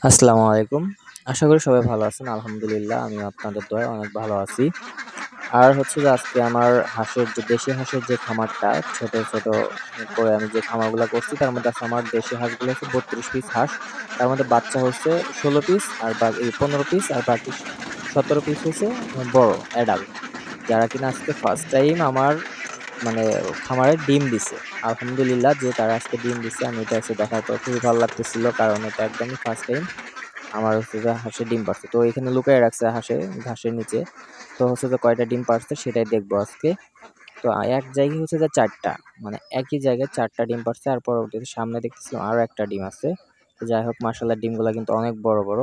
আসসালামু আলাইকুম। আশা করি সবাই ভালো আছেন। আলহামদুলিল্লাহ আমিও আপনাদের দোয়ায় অনেক ভালো আছি। আর হচ্ছে যে আজকে আমার হাঁসের যে দেশি হাঁসের যে খামারটা ছোট, ছোট করে আমি যে খামারগুলা করছি তার মধ্যে আছে আমার দেশি হাঁসগুলো হচ্ছে ৩২ পিস হাঁস। তার মধ্যে বাচ্চা হচ্ছে ১৬ পিস আর বাকি ১৫ পিস আর বাকি ১৭ পিস হচ্ছে বড় অ্যাডাল্ট। যারা কিনা আজকে ফার্স্ট টাইম আমার মানে খামারে ডিম দিছে। আলহামদুলিল্লাহ যে তারা আজকে ডিম দিছে আমি এটা হচ্ছে দেখার পর খুবই ভালো লাগতেছিল। কারণ এটা একদমই ফার্স্ট টাইম আমার হচ্ছে যে হাঁসের ডিম পাড়ছে। তো এখানে লুকায়ে রাখছে ঘাসের নিচে। তো হচ্ছে যে কয়টা ডিম পাড়ছে সেটাই দেখবো আজকে। তো এক জায়গায় হচ্ছে যে ৪ টা। মানে একই জায়গায় ৪ টা ডিম পাড়ছে আর পরবর্তীতে সামনে দেখতেছিলাম আরো একটা ডিম আছে। তো যাই হোক মাশাআল্লাহ ডিমগুলা কিন্তু অনেক বড়, বড়।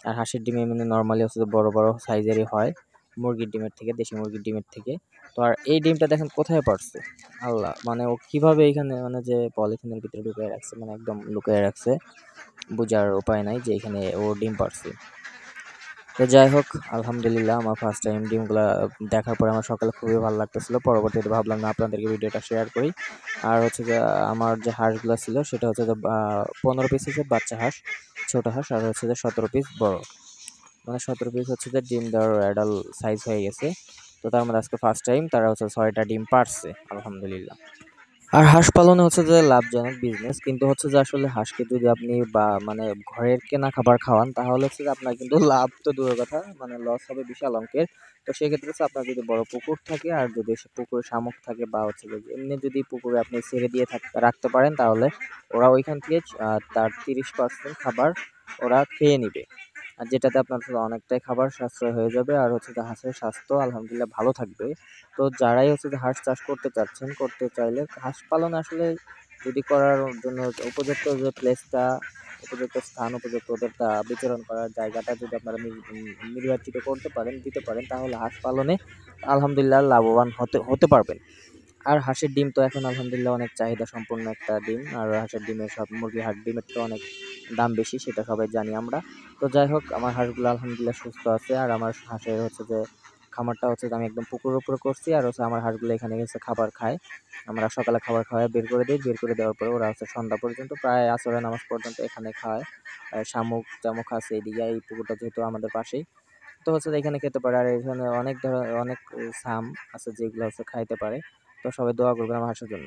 আর হাঁসের ডিম এমনি নরমালি হচ্ছে যে বড়, বড় সাইজেরই হয়। মুরগির ডিমের থেকে, দেশি মুরগির ডিমের থেকে। তো আর এই ডিমটা দেখেন কোথায় পারছে? আল্লাহ! মানে ও কিভাবে এখানে মানে যে পলিথিনের ভিতরে ঢুকায়ে রাখছে মানে একদম লুকায়ে রাখছে। বুঝার উপায় নাই যে এখানে ও ডিম পাড়ছে। তো যাই হোক আলহামদুলিল্লাহ আমার ফার্স্ট টাইম ডিমগুলা দেখার পরে আমার সকালে খুবই ভালো লাগতেছিল। পরবর্তীতে ভাবলাম না আপনাদেরকে ভিডিওটা শেয়ার করি। আর হচ্ছে যে আমার যে হাঁসগুলা ছিল সেটা হচ্ছে যে ১৫ পিস হচ্ছে বাচ্চা হাঁস, ছোট হাঁস আর হচ্ছে যে ১৭ পিস বড়। মানে ১৭ পিস হচ্ছে যে ডিম দেওয়ার অ্যাডাল্ট সাইজ হয়ে গেছে। তো তার মধ্যে আজকে ফার্স্ট টাইম তারা হচ্ছে ৬ টা ডিম পাড়ছে আলহামদুলিল্লাহ। আর হাঁস পালনে হচ্ছে যে লাভজনক বিজনেস কিন্তু হচ্ছে যে আসলে হাঁসকে যদি আপনি বা মানে ঘরের কেনা খাবার খাওয়ান তাহলে হচ্ছে যে আপনার কিন্তু লাভ তো দূরের কথা মানে লস হবে বিশাল অঙ্কের। তো সেক্ষেত্রে হচ্ছে আপনার যদি বড় পুকুর থাকে আর যদি সে পুকুরে শামুক থাকে বা হচ্ছে যে এমনি যদি পুকুরে আপনি ছেড়ে দিয়ে রাখতে পারেন তাহলে ওরা ওইখান থেকে তার ৩০% খাবার ওরা খেয়ে নিবে। আর যেটাতে আপনার হচ্ছে অনেকটাই খাবার সাশ্রয় হয়ে যাবে আর হচ্ছে যে হাঁসের স্বাস্থ্য আলহামদুলিল্লাহ ভালো থাকবে। তো যারাই হচ্ছে যে হাঁস চাষ করতে চাচ্ছেন, করতে চাইলে হাঁস পালন আসলে যদি করার জন্য উপযুক্ত যে প্লেসটা, উপযুক্ত স্থান, উপযুক্ত ওদের বিচরণ করার জায়গাটা যদি আপনারা নির্বাচিত করতে পারেন, দিতে পারেন তাহলে হাঁস পালনে আলহামদুলিল্লাহ লাভবান হতে হতে পারবেন। আর হাঁসের ডিম তো এখন আলহামদুলিল্লাহ অনেক চাহিদা সম্পন্ন একটা ডিম। আর হাঁসের ডিমের সব মুরগি হাঁস ডিমের তো অনেক দাম বেশি সেটা সবাই জানি আমরা। তো যাই হোক আমার হাঁসগুলো আলহামদুলিল্লাহ সুস্থ আছে। আর আমার হাঁসের হচ্ছে যে খামারটা হচ্ছে যে আমি একদম পুকুরের উপরে করছি। আর হচ্ছে আমার হাঁসগুলো এখানে এসে খাবার খায়। আমরা সকালে খাবার খাওয়ায় বের করে দেই। বের করে দেওয়ার পরে ওরা হচ্ছে সন্ধ্যা পর্যন্ত প্রায় আসরের নামাজ পর্যন্ত এখানে খায়। শামুক-টামুক আছে এদিকে এই পুকুরটা যেহেতু আমাদের পাশেই। তো হচ্ছে যে এখানে খেতে পারে। আর এখানে অনেক সাম আছে যেগুলো হচ্ছে খাইতে পারে। তো সবাই দোয়া করবেন আমার হাঁসের জন্য।